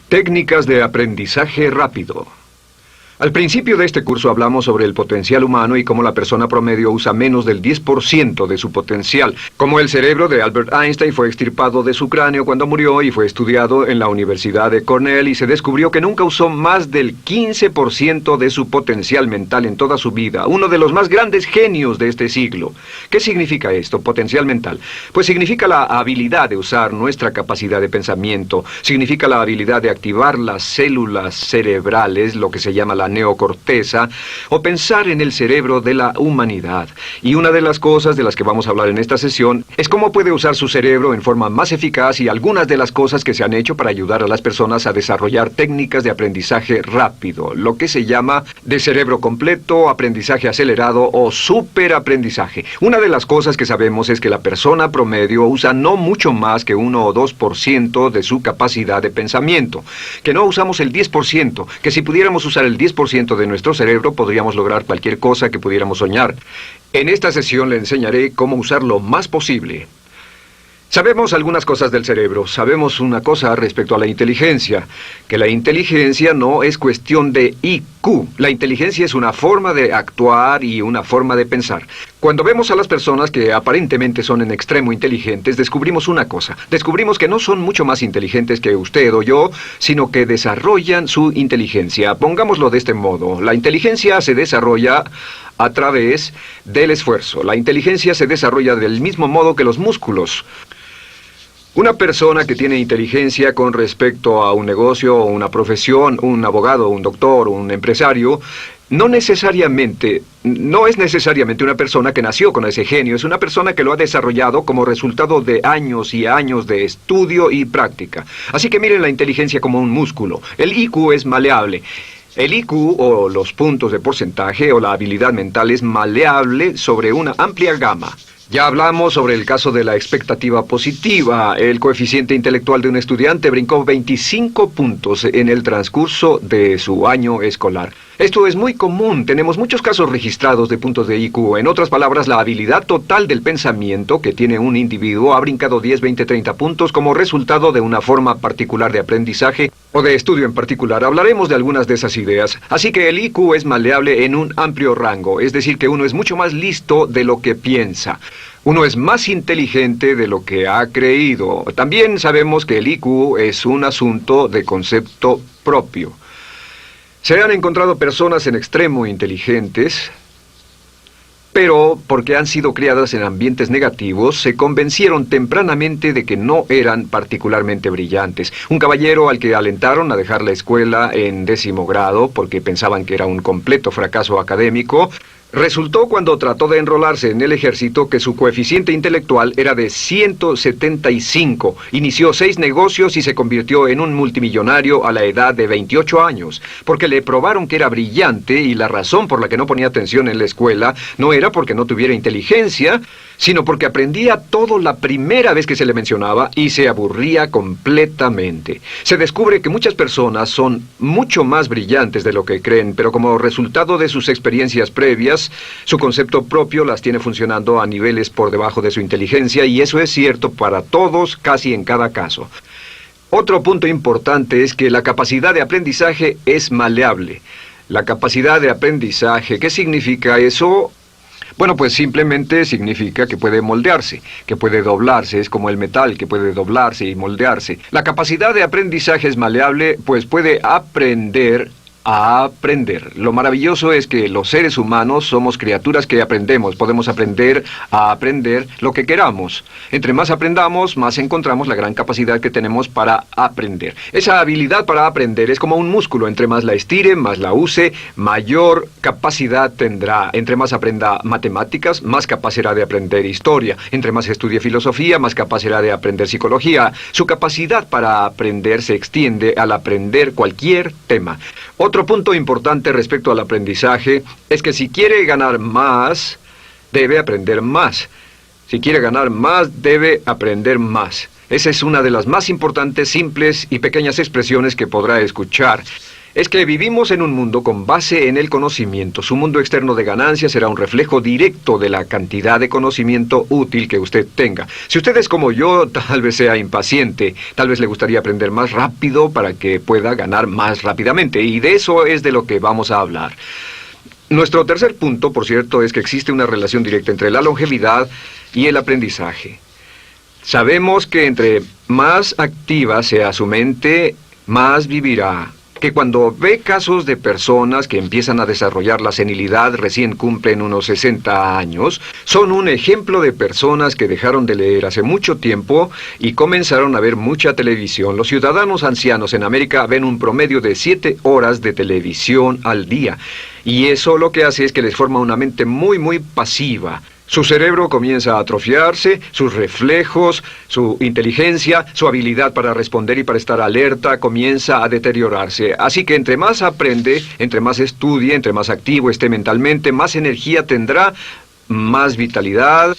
Técnicas de aprendizaje rápido. Al principio de este curso hablamos sobre el potencial humano y cómo la persona promedio usa menos del 10% de su potencial. Como el cerebro de Albert Einstein fue extirpado de su cráneo cuando murió y fue estudiado en la Universidad de Cornell y se descubrió que nunca usó más del 15% de su potencial mental en toda su vida. Uno de los más grandes genios de este siglo. ¿Qué significa esto, potencial mental? Pues significa la habilidad de usar nuestra capacidad de pensamiento. Significa la habilidad de activar las células cerebrales, lo que se llama la neocorteza, o pensar en el cerebro de la humanidad. Y una de las cosas de las que vamos a hablar en esta sesión es cómo puede usar su cerebro en forma más eficaz y algunas de las cosas que se han hecho para ayudar a las personas a desarrollar técnicas de aprendizaje rápido, lo que se llama de cerebro completo, aprendizaje acelerado o superaprendizaje. Una de las cosas que sabemos es que la persona promedio usa no mucho más que 1 o 2% de su capacidad de pensamiento, que no usamos el 10%, que si pudiéramos usar el 10% de nuestro cerebro podríamos lograr cualquier cosa que pudiéramos soñar. En esta sesión le enseñaré cómo usar lo más posible. Sabemos algunas cosas del cerebro. Sabemos una cosa respecto a la inteligencia, que la inteligencia no es cuestión de IQ. La inteligencia es una forma de actuar y una forma de pensar. Cuando vemos a las personas que aparentemente son en extremo inteligentes, descubrimos una cosa. Descubrimos que no son mucho más inteligentes que usted o yo, sino que desarrollan su inteligencia. Pongámoslo de este modo. La inteligencia se desarrolla a través del esfuerzo. La inteligencia se desarrolla del mismo modo que los músculos. Una persona que tiene inteligencia con respecto a un negocio o una profesión, un abogado, un doctor, un empresario, no es necesariamente una persona que nació con ese genio, es una persona que lo ha desarrollado como resultado de años y años de estudio y práctica. Así que miren la inteligencia como un músculo. El IQ es maleable. El IQ, o los puntos de porcentaje, o la habilidad mental, es maleable sobre una amplia gama. Ya hablamos sobre el caso de la expectativa positiva. El coeficiente intelectual de un estudiante brincó 25 puntos en el transcurso de su año escolar. Esto es muy común. Tenemos muchos casos registrados de puntos de IQ. En otras palabras, la habilidad total del pensamiento que tiene un individuo ha brincado 10, 20, 30 puntos como resultado de una forma particular de aprendizaje o de estudio en particular. Hablaremos de algunas de esas ideas. Así que el IQ es maleable en un amplio rango, es decir, que uno es mucho más listo de lo que piensa. Uno es más inteligente de lo que ha creído. También sabemos que el IQ es un asunto de concepto propio. Se han encontrado personas en extremo inteligentes, pero porque han sido criadas en ambientes negativos, se convencieron tempranamente de que no eran particularmente brillantes. Un caballero al que alentaron a dejar la escuela en 10º grado porque pensaban que era un completo fracaso académico, resultó cuando trató de enrolarse en el ejército que su coeficiente intelectual era de 175. Inició 6 negocios y se convirtió en un multimillonario a la edad de 28 años, porque le probaron que era brillante y la razón por la que no ponía atención en la escuela no era porque no tuviera inteligencia, sino porque aprendía todo la primera vez que se le mencionaba y se aburría completamente. Se descubre que muchas personas son mucho más brillantes de lo que creen, pero como resultado de sus experiencias previas, su concepto propio las tiene funcionando a niveles por debajo de su inteligencia, y eso es cierto para todos, casi en cada caso. Otro punto importante es que la capacidad de aprendizaje es maleable. La capacidad de aprendizaje, ¿qué significa eso? Bueno, pues simplemente significa que puede moldearse, que puede doblarse, es como el metal que puede doblarse y moldearse. La capacidad de aprendizaje es maleable, pues puede aprender a aprender. Lo maravilloso es que los seres humanos somos criaturas que aprendemos. Podemos aprender a aprender lo que queramos. Entre más aprendamos, más encontramos la gran capacidad que tenemos para aprender. Esa habilidad para aprender es como un músculo. Entre más la estire, más la use, mayor capacidad tendrá. Entre más aprenda matemáticas, más capaz será de aprender historia. Entre más estudie filosofía, más capaz será de aprender psicología. Su capacidad para aprender se extiende al aprender cualquier tema. Otro punto importante respecto al aprendizaje es que si quiere ganar más, debe aprender más. Si quiere ganar más, debe aprender más. Esa es una de las más importantes, simples y pequeñas expresiones que podrá escuchar. es que vivimos en un mundo con base en el conocimiento. Su mundo externo de ganancia será un reflejo directo de la cantidad de conocimiento útil que usted tenga. Si usted es como yo, tal vez sea impaciente, tal vez le gustaría aprender más rápido para que pueda ganar más rápidamente, y de eso es de lo que vamos a hablar. Nuestro tercer punto, por cierto, es que existe una relación directa entre la longevidad y el aprendizaje. Sabemos que entre más activa sea su mente, más vivirá. Que cuando ve casos de personas que empiezan a desarrollar la senilidad recién cumplen unos 60 años, son un ejemplo de personas que dejaron de leer hace mucho tiempo y comenzaron a ver mucha televisión. Los ciudadanos ancianos en América ven un promedio de 7 horas de televisión al día, y eso lo que hace es que les forma una mente muy pasiva. Su cerebro comienza a atrofiarse, sus reflejos, su inteligencia, su habilidad para responder y para estar alerta comienza a deteriorarse. Así que entre más aprende, entre más estudie, entre más activo esté mentalmente, más energía tendrá, más vitalidad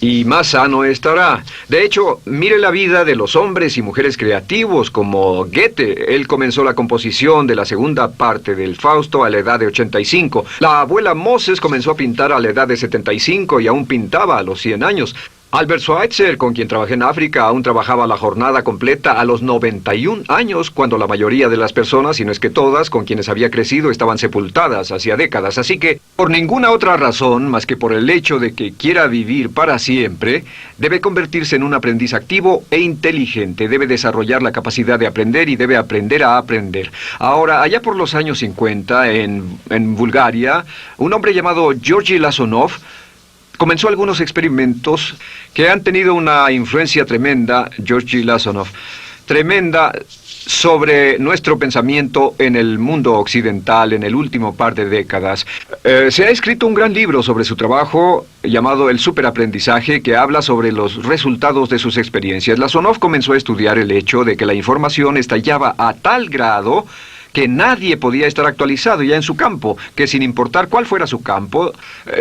y más sano estará. De hecho, mire la vida de los hombres y mujeres creativos como Goethe. Él comenzó la composición de la segunda parte del Fausto a la edad de 85. La abuela Moses comenzó a pintar a la edad de 75 y aún pintaba a los 100 años. Albert Schweitzer, con quien trabajé en África, aún trabajaba la jornada completa a los 91 años, cuando la mayoría de las personas, si no es que todas, con quienes había crecido, estaban sepultadas hacía décadas. Así que, por ninguna otra razón, más que por el hecho de que quiera vivir para siempre, debe convertirse en un aprendiz activo e inteligente. Debe desarrollar la capacidad de aprender y debe aprender a aprender. Ahora, allá por los años 50, en Bulgaria, un hombre llamado Georgy Lasonov comenzó algunos experimentos que han tenido una influencia tremenda, Georgy Lasonov, tremenda sobre nuestro pensamiento en el mundo occidental en el último par de décadas. Se ha escrito un gran libro sobre su trabajo llamado El Superaprendizaje, que habla sobre los resultados de sus experiencias. Lasonov comenzó a estudiar el hecho de que la información estallaba a tal grado que nadie podía estar actualizado ya en su campo, que sin importar cuál fuera su campo,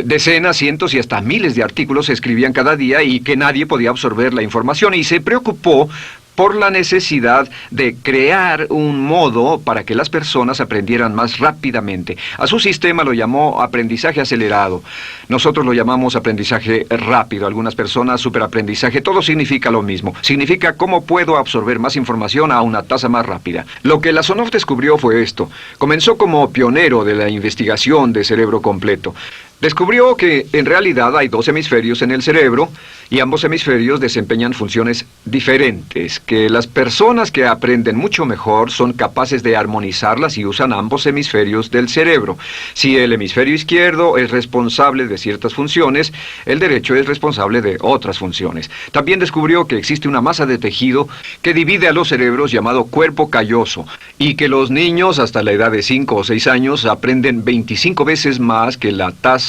decenas, cientos y hasta miles de artículos se escribían cada día y que nadie podía absorber la información, y se preocupó por la necesidad de crear un modo para que las personas aprendieran más rápidamente. A su sistema lo llamó aprendizaje acelerado. Nosotros lo llamamos aprendizaje rápido. Algunas personas superaprendizaje. Todo significa lo mismo. Significa cómo puedo absorber más información a una tasa más rápida. Lo que Lasonov descubrió fue esto. Comenzó como pionero de la investigación de cerebro completo. Descubrió que en realidad hay 2 hemisferios en el cerebro y ambos hemisferios desempeñan funciones diferentes, que las personas que aprenden mucho mejor son capaces de armonizarlas y usan ambos hemisferios del cerebro. Si el hemisferio izquierdo es responsable de ciertas funciones, el derecho es responsable de otras funciones. También descubrió que existe una masa de tejido que divide a los cerebros llamado cuerpo calloso, y que los niños hasta la edad de 5 o 6 años aprenden 25 veces más que la tasa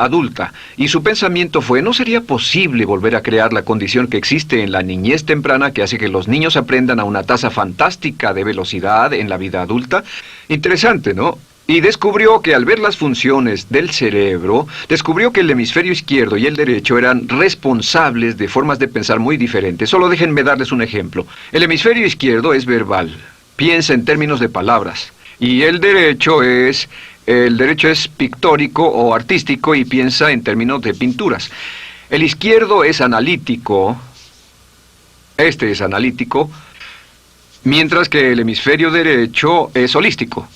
adulta, y su pensamiento fue: ¿no sería posible volver a crear la condición que existe en la niñez temprana que hace que los niños aprendan a una tasa fantástica de velocidad en la vida adulta? Interesante, ¿no? Y descubrió que al ver las funciones del cerebro, descubrió que el hemisferio izquierdo y el derecho eran responsables de formas de pensar muy diferentes. Solo déjenme darles un ejemplo. El hemisferio izquierdo es verbal, piensa en términos de palabras, y el derecho es pictórico o artístico y piensa en términos de pinturas. El izquierdo es analítico, este es analítico, mientras que el hemisferio derecho es holístico.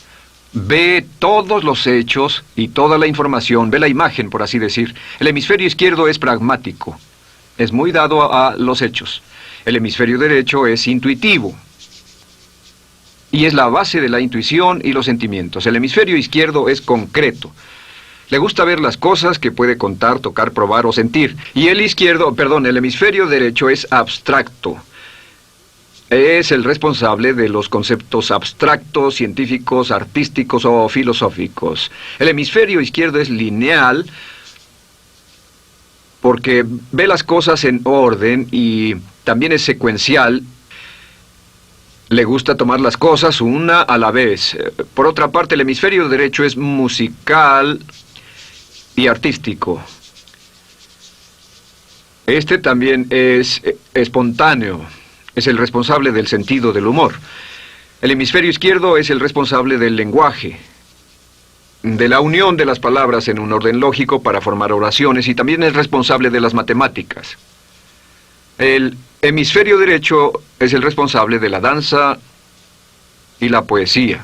Ve todos los hechos y toda la información, ve la imagen, por así decir. El hemisferio izquierdo es pragmático, es muy dado a los hechos. El hemisferio derecho es intuitivo, y es la base de la intuición y los sentimientos. El hemisferio izquierdo es concreto. Le gusta ver las cosas que puede contar, tocar, probar o sentir. Y el hemisferio derecho es abstracto. Es el responsable de los conceptos abstractos, científicos, artísticos o filosóficos. El hemisferio izquierdo es lineal porque ve las cosas en orden y también es secuencial. Le gusta tomar las cosas una a la vez. Por otra parte, el hemisferio derecho es musical y artístico. Este también es espontáneo. Es el responsable del sentido del humor. El hemisferio izquierdo es el responsable del lenguaje, de la unión de las palabras en un orden lógico para formar oraciones, y también es responsable de las matemáticas. El hemisferio derecho es el responsable de la danza y la poesía.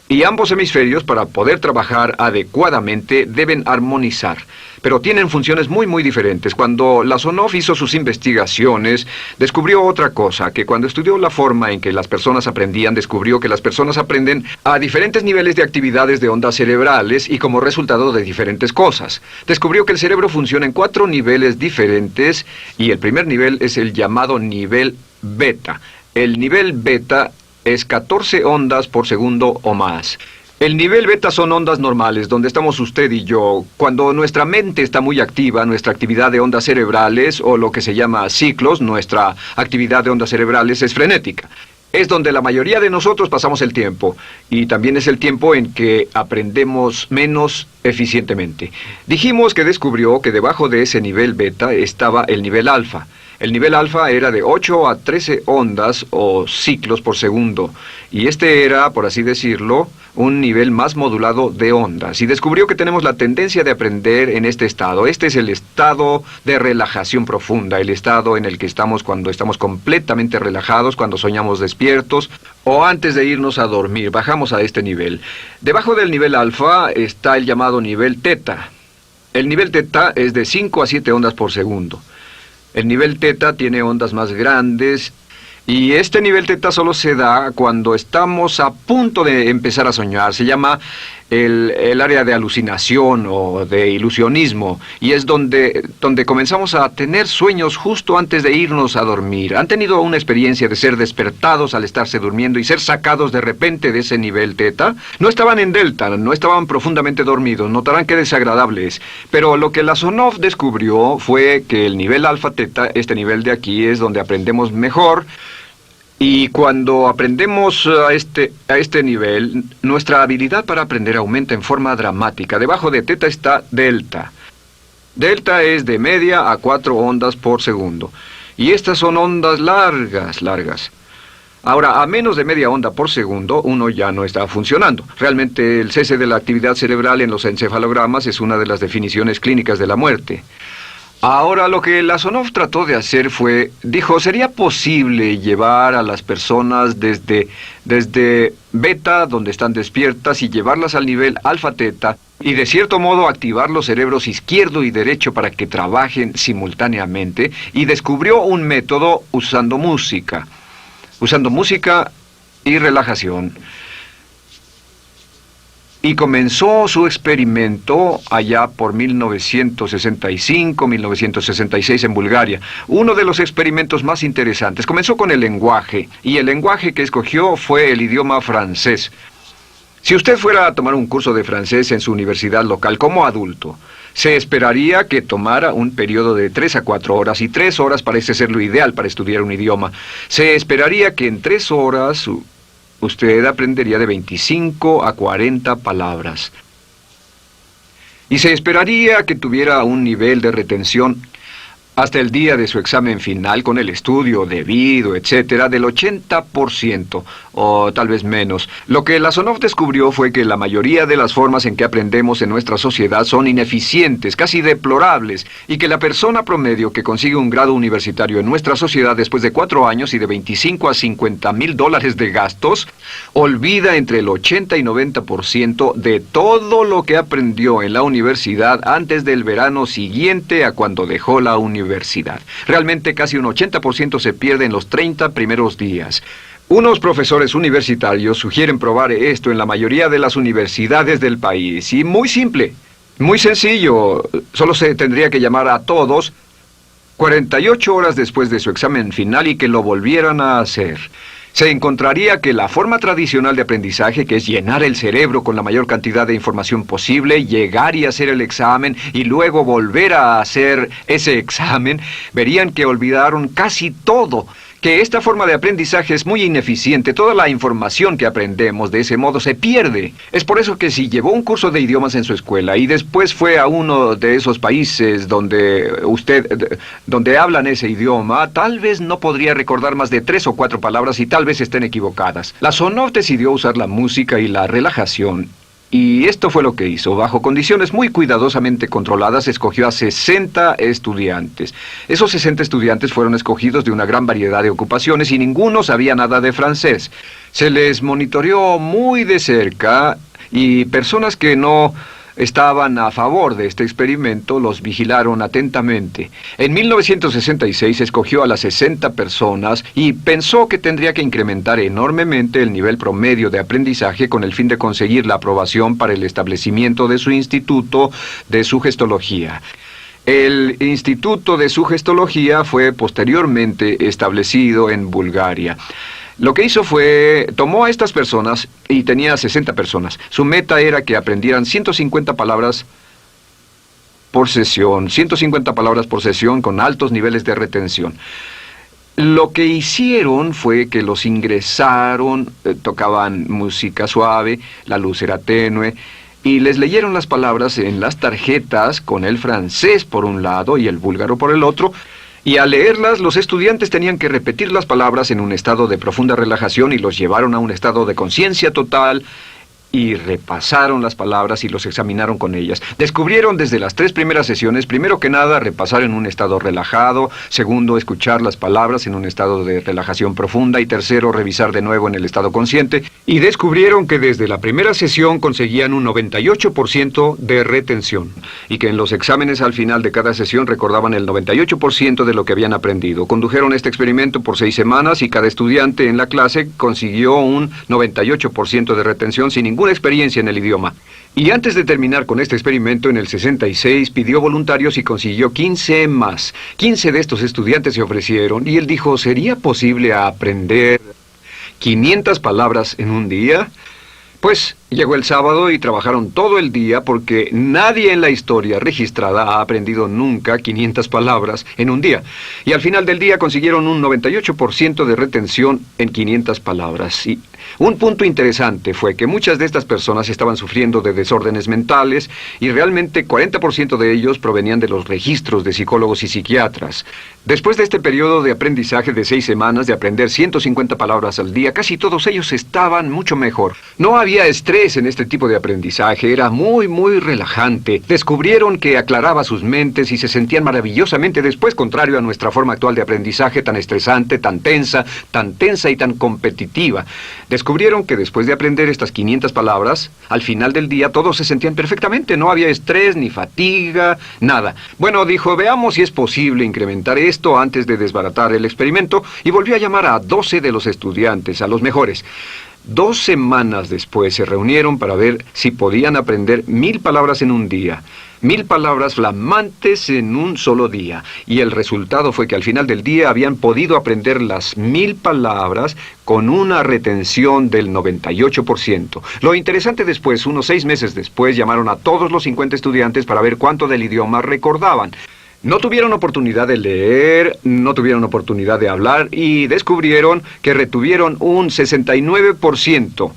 Y ambos hemisferios, para poder trabajar adecuadamente, deben armonizar. Pero tienen funciones muy diferentes. Cuando Lasonov hizo sus investigaciones, descubrió otra cosa, que cuando estudió la forma en que las personas aprendían, descubrió que las personas aprenden a diferentes niveles de actividades de ondas cerebrales y como resultado de diferentes cosas. Descubrió que el cerebro funciona en 4 niveles diferentes, y el primer nivel es el llamado nivel beta. El nivel beta es 14 ondas por segundo o más. El nivel beta son ondas normales, donde estamos usted y yo. Cuando nuestra mente está muy activa, nuestra actividad de ondas cerebrales, o lo que se llama ciclos, nuestra actividad de ondas cerebrales es frenética. Es donde la mayoría de nosotros pasamos el tiempo, y también es el tiempo en que aprendemos menos eficientemente. Dijimos que descubrió que debajo de ese nivel beta estaba el nivel alfa. El nivel alfa era de 8 a 13 ondas o ciclos por segundo, y este era, por así decirlo, un nivel más modulado de ondas. Y descubrió que tenemos la tendencia de aprender en este estado. Este es el estado de relajación profunda, el estado en el que estamos cuando estamos completamente relajados, cuando soñamos despiertos, o antes de irnos a dormir. Bajamos a este nivel. Debajo del nivel alfa está el llamado nivel teta. El nivel teta es de 5 a 7 ondas por segundo. El nivel teta tiene ondas más grandes, y este nivel teta solo se da cuando estamos a punto de empezar a soñar. Se llama el área de alucinación o de ilusionismo, y es donde comenzamos a tener sueños justo antes de irnos a dormir. ¿Han tenido una experiencia de ser despertados al estarse durmiendo y ser sacados de repente de ese nivel teta? No estaban en delta, no estaban profundamente dormidos. Notarán qué desagradable es. Pero lo que Lasonov descubrió fue que el nivel alfa teta, este nivel de aquí, es donde aprendemos mejor. Y cuando aprendemos a este nivel, nuestra habilidad para aprender aumenta en forma dramática. Debajo de teta está delta. Delta es de media a 4 ondas por segundo. Y estas son ondas largas. Ahora, a menos de media onda por segundo, uno ya no está funcionando. Realmente, el cese de la actividad cerebral en los encefalogramas es una de las definiciones clínicas de la muerte. Ahora, lo que Lasonov trató de hacer fue, dijo, ¿sería posible llevar a las personas desde beta, donde están despiertas, y llevarlas al nivel alfa-teta, y de cierto modo activar los cerebros izquierdo y derecho para que trabajen simultáneamente? Y descubrió un método usando música y relajación. Y comenzó su experimento allá por 1965, 1966 en Bulgaria. Uno de los experimentos más interesantes. Comenzó con el lenguaje, y el lenguaje que escogió fue el idioma francés. Si usted fuera a tomar un curso de francés en su universidad local como adulto, se esperaría que tomara un periodo de 3 a 4 horas, y 3 horas parece ser lo ideal para estudiar un idioma. Se esperaría que en 3 horas usted aprendería de 25 a 40 palabras. Y se esperaría que tuviera un nivel de retención hasta el día de su examen final, con el estudio debido, etcétera, del 80%, o tal vez menos. Lo que Lasonov descubrió fue que la mayoría de las formas en que aprendemos en nuestra sociedad son ineficientes, casi deplorables, y que la persona promedio que consigue un grado universitario en nuestra sociedad después de 4 años y de 25 a 50 mil dólares de gastos, olvida entre el 80 y 90% de todo lo que aprendió en la universidad antes del verano siguiente a cuando dejó la universidad. Realmente casi un 80% se pierde en los 30 primeros días. Unos profesores universitarios sugieren probar esto en la mayoría de las universidades del país. Y muy simple, muy sencillo. Solo se tendría que llamar a todos 48 horas después de su examen final y que lo volvieran a hacer. Se encontraría que la forma tradicional de aprendizaje, que es llenar el cerebro con la mayor cantidad de información posible, llegar y hacer el examen y luego volver a hacer ese examen, verían que olvidaron casi todo. que esta forma de aprendizaje es muy ineficiente. Toda la información que aprendemos de ese modo se pierde. Es por eso que si llevó un curso de idiomas en su escuela y después fue a uno de esos países donde hablan ese idioma, tal vez no podría recordar más de 3 o 4 palabras y tal vez estén equivocadas. La Sonov decidió usar la música y la relajación. Y esto fue lo que hizo. Bajo condiciones muy cuidadosamente controladas, escogió a 60 estudiantes. Esos 60 estudiantes fueron escogidos de una gran variedad de ocupaciones y ninguno sabía nada de francés. Se les monitoreó muy de cerca y personas que no estaban a favor de este experimento los vigilaron atentamente. En 1966 escogió a las 60 personas y pensó que tendría que incrementar enormemente el nivel promedio de aprendizaje con el fin de conseguir la aprobación para el establecimiento de su instituto de sugestología. El Instituto de Sugestología fue posteriormente establecido en Bulgaria. Lo que hizo fue, tomó a estas personas, y tenía 60 personas. Su meta era que aprendieran 150 palabras por sesión, 150 palabras por sesión con altos niveles de retención. Lo que hicieron fue que los ingresaron, tocaban música suave, la luz era tenue, y les leyeron las palabras en las tarjetas con el francés por un lado y el búlgaro por el otro. Y al leerlas, los estudiantes tenían que repetir las palabras en un estado de profunda relajación y los llevaron a un estado de conciencia total y repasaron las palabras y los examinaron con ellas. Descubrieron desde las 3 primeras sesiones, primero que nada, repasar en un estado relajado, segundo, escuchar las palabras en un estado de relajación profunda y tercero, revisar de nuevo en el estado consciente. Y descubrieron que desde la primera sesión conseguían un 98% de retención y que en los exámenes al final de cada sesión recordaban el 98% de lo que habían aprendido. Condujeron este experimento por 6 semanas y cada estudiante en la clase consiguió un 98% de retención sin ninguna experiencia en el idioma. Y antes de terminar con este experimento, en el 66 pidió voluntarios y consiguió 15 más. 15 de estos estudiantes se ofrecieron y él dijo, ¿sería posible aprender 500 palabras en un día? Pues llegó el sábado y trabajaron todo el día porque nadie en la historia registrada ha aprendido nunca 500 palabras en un día. Y al final del día consiguieron un 98% de retención en 500 palabras. Y un punto interesante fue que muchas de estas personas estaban sufriendo de desórdenes mentales y realmente 40% de ellos provenían de los registros de psicólogos y psiquiatras. Después de este periodo de aprendizaje de 6 semanas, de aprender 150 palabras al día, casi todos ellos estaban mucho mejor. No había estrés en este tipo de aprendizaje, era muy relajante. Descubrieron que aclaraba sus mentes y se sentían maravillosamente después, contrario a nuestra forma actual de aprendizaje tan estresante, tan tensa y tan competitiva. Descubrieron que después de aprender estas 500 palabras, al final del día todos se sentían perfectamente, no había estrés ni fatiga, nada. Bueno, dijo, veamos si es posible incrementar esto antes de desbaratar el experimento, y volvió a llamar a 12 de los estudiantes, a los mejores. 2 semanas después se reunieron para ver si podían aprender 1000 palabras en un día. 1000 palabras flamantes en un solo día. Y el resultado fue que al final del día habían podido aprender las 1000 palabras con una retención del 98%. Lo interesante después, unos 6 meses después, llamaron a todos los 50 estudiantes para ver cuánto del idioma recordaban. No tuvieron oportunidad de leer, no tuvieron oportunidad de hablar y descubrieron que retuvieron un 69%.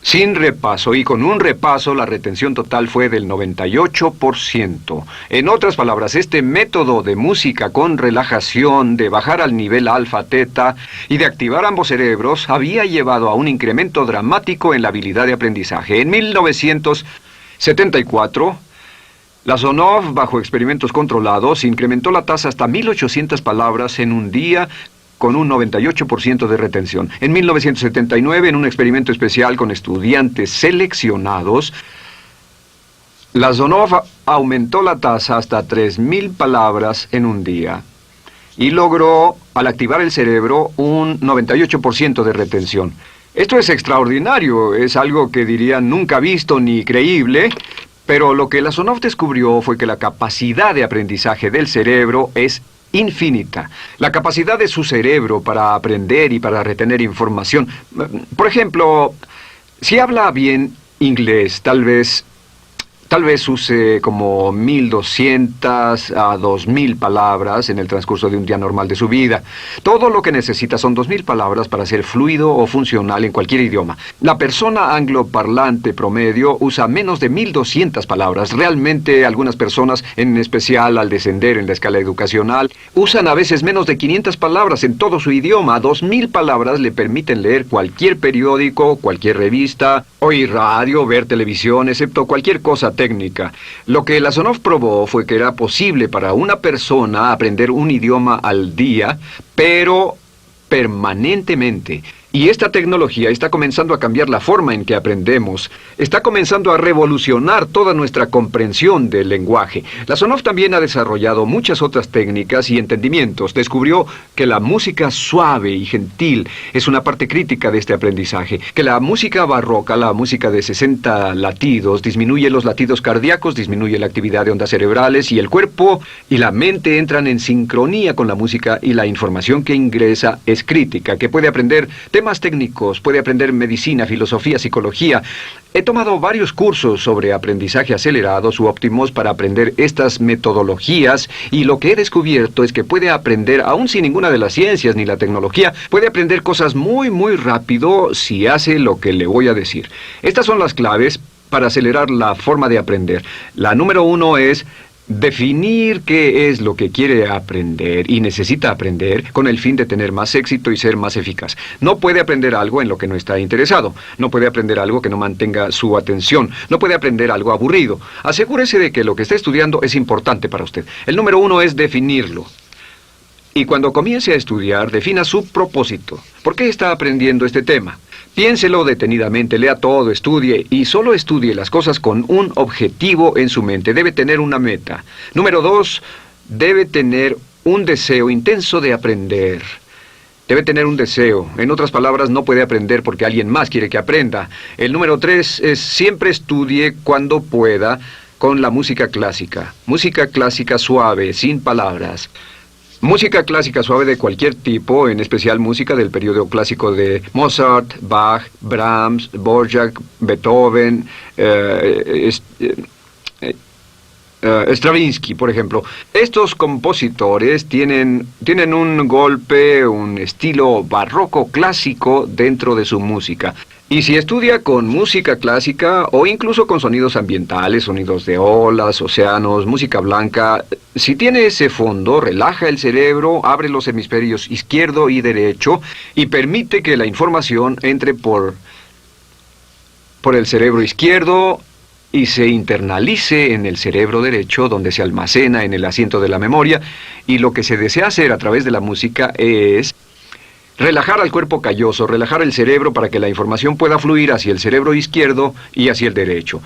Sin repaso, y con un repaso la retención total fue del 98%. En otras palabras, este método de música con relajación, de bajar al nivel alfa-teta y de activar ambos cerebros, había llevado a un incremento dramático en la habilidad de aprendizaje. En 1974... la Sonov, bajo experimentos controlados, incrementó la tasa hasta 1800 palabras en un día con un 98% de retención. En 1979, en un experimento especial con estudiantes seleccionados, la Sonov aumentó la tasa hasta 3000 palabras en un día y logró, al activar el cerebro, un 98% de retención. Esto es extraordinario, es algo que dirían nunca visto ni creíble. Pero lo que la Sonov descubrió fue que la capacidad de aprendizaje del cerebro es infinita. La capacidad de su cerebro para aprender y para retener información. Por ejemplo, si habla bien inglés, tal vez Tal vez use como 1.200 a 2.000 palabras en el transcurso de un día normal de su vida. Todo lo que necesita son 2.000 palabras para ser fluido o funcional en cualquier idioma. La persona angloparlante promedio usa menos de 1.200 palabras. Realmente algunas personas, en especial al descender en la escala educacional, usan a veces menos de 500 palabras en todo su idioma. 2.000 palabras le permiten leer cualquier periódico, cualquier revista, oír radio, ver televisión, excepto cualquier cosa técnica. Lo que Lasonov probó fue que era posible para una persona aprender un idioma al día, pero permanentemente. Y esta tecnología está comenzando a cambiar la forma en que aprendemos. Está comenzando a revolucionar toda nuestra comprensión del lenguaje. Lasonov también ha desarrollado muchas otras técnicas y entendimientos. Descubrió que la música suave y gentil es una parte crítica de este aprendizaje. Que la música barroca, la música de 60 latidos, disminuye los latidos cardíacos, disminuye la actividad de ondas cerebrales y el cuerpo y la mente entran en sincronía con la música y la información que ingresa es crítica, que puede aprender temas técnicos, puede aprender medicina, filosofía, psicología. He tomado varios cursos sobre aprendizaje acelerado, su Optimus, para aprender estas metodologías, y lo que he descubierto es que puede aprender, aún sin ninguna de las ciencias ni la tecnología, puede aprender cosas muy rápido si hace lo que le voy a decir. Estas son las claves para acelerar la forma de aprender. La número 1 es definir qué es lo que quiere aprender y necesita aprender con el fin de tener más éxito y ser más eficaz. No puede aprender algo en lo que no está interesado. No puede aprender algo que no mantenga su atención. No puede aprender algo aburrido. Asegúrese de que lo que está estudiando es importante para usted. El número 1 es definirlo. Y cuando comience a estudiar, defina su propósito. ¿Por qué está aprendiendo este tema? Piénselo detenidamente, lea todo, estudie y solo estudie las cosas con un objetivo en su mente. Debe tener una meta. Número 2, debe tener un deseo intenso de aprender. Debe tener un deseo. En otras palabras, no puede aprender porque alguien más quiere que aprenda. El número 3 es siempre estudie cuando pueda con la música clásica. Música clásica suave, sin palabras. Música clásica suave de cualquier tipo, en especial música del periodo clásico de Mozart, Bach, Brahms, Dvorak, Beethoven, Stravinsky, por ejemplo. Estos compositores tienen un golpe, un estilo barroco clásico dentro de su música. Y si estudia con música clásica o incluso con sonidos ambientales, sonidos de olas, océanos, música blanca, si tiene ese fondo, relaja el cerebro, abre los hemisferios izquierdo y derecho y permite que la información entre por el cerebro izquierdo y se internalice en el cerebro derecho, donde se almacena en el asiento de la memoria. Y lo que se desea hacer a través de la música es relajar al cuerpo calloso, relajar el cerebro para que la información pueda fluir hacia el cerebro izquierdo y hacia el derecho.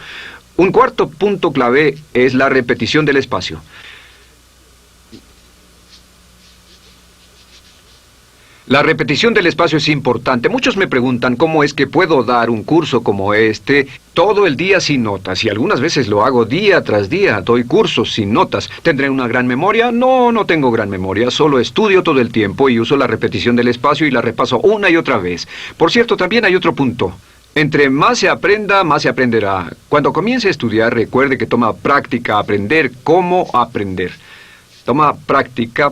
Un cuarto punto clave es la repetición del espacio. La repetición del espacio es importante. Muchos me preguntan cómo es que puedo dar un curso como este todo el día sin notas. Y algunas veces lo hago día tras día. Doy cursos sin notas. ¿Tendré una gran memoria? No, no tengo gran memoria. Solo estudio todo el tiempo y uso la repetición del espacio y la repaso una y otra vez. Por cierto, también hay otro punto. Entre más se aprenda, más se aprenderá. Cuando comience a estudiar, recuerde que toma práctica aprender cómo aprender. Toma práctica.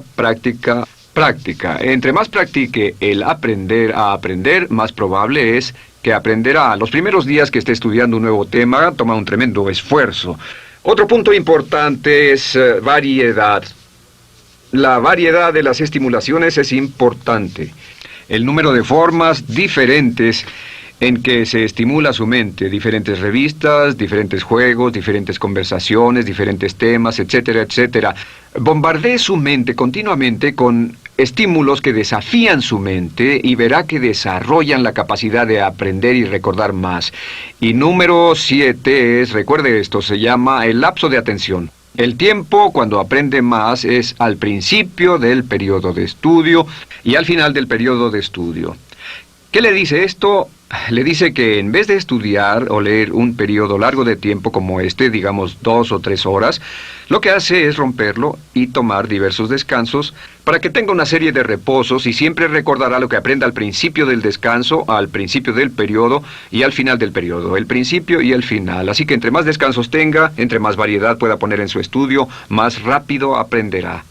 Entre más practique el aprender a aprender, más probable es que aprenderá. Los primeros días que esté estudiando un nuevo tema, toma un tremendo esfuerzo. Otro punto importante es variedad. La variedad de las estimulaciones es importante. El número de formas diferentes en que se estimula su mente, diferentes revistas, diferentes juegos, diferentes conversaciones, diferentes temas, etcétera, etcétera. Bombardee su mente continuamente con estímulos que desafían su mente y verá que desarrollan la capacidad de aprender y recordar más. Y número 7 es, recuerde esto, se llama el lapso de atención. El tiempo, cuando aprende más, es al principio del periodo de estudio y al final del periodo de estudio. ¿Qué le dice esto? Le dice que en vez de estudiar o leer un periodo largo de tiempo como este, digamos 2 o 3 horas, Lo que hace es romperlo y tomar diversos descansos para que tenga una serie de reposos y siempre recordará lo que aprenda al principio del descanso, al principio del periodo y al final del periodo, el principio y el final. Así que entre más descansos tenga, entre más variedad pueda poner en su estudio, más rápido aprenderá.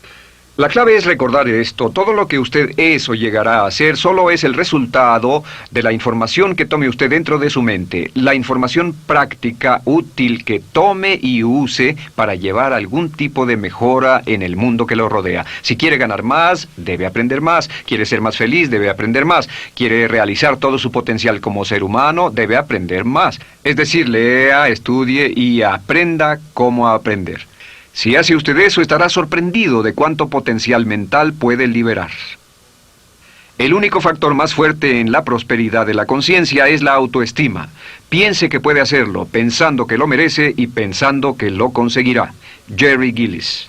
La clave es recordar esto: todo lo que usted es o llegará a hacer solo es el resultado de la información que tome usted dentro de su mente, la información práctica, útil que tome y use para llevar algún tipo de mejora en el mundo que lo rodea. Si quiere ganar más, debe aprender más. Quiere ser más feliz, debe aprender más. Quiere realizar todo su potencial como ser humano, debe aprender más. Es decir, lea, estudie y aprenda cómo aprender. Si hace usted eso, estará sorprendido de cuánto potencial mental puede liberar. El único factor más fuerte en la prosperidad de la conciencia es la autoestima. Piense que puede hacerlo, pensando que lo merece y pensando que lo conseguirá. Jerry Gillis.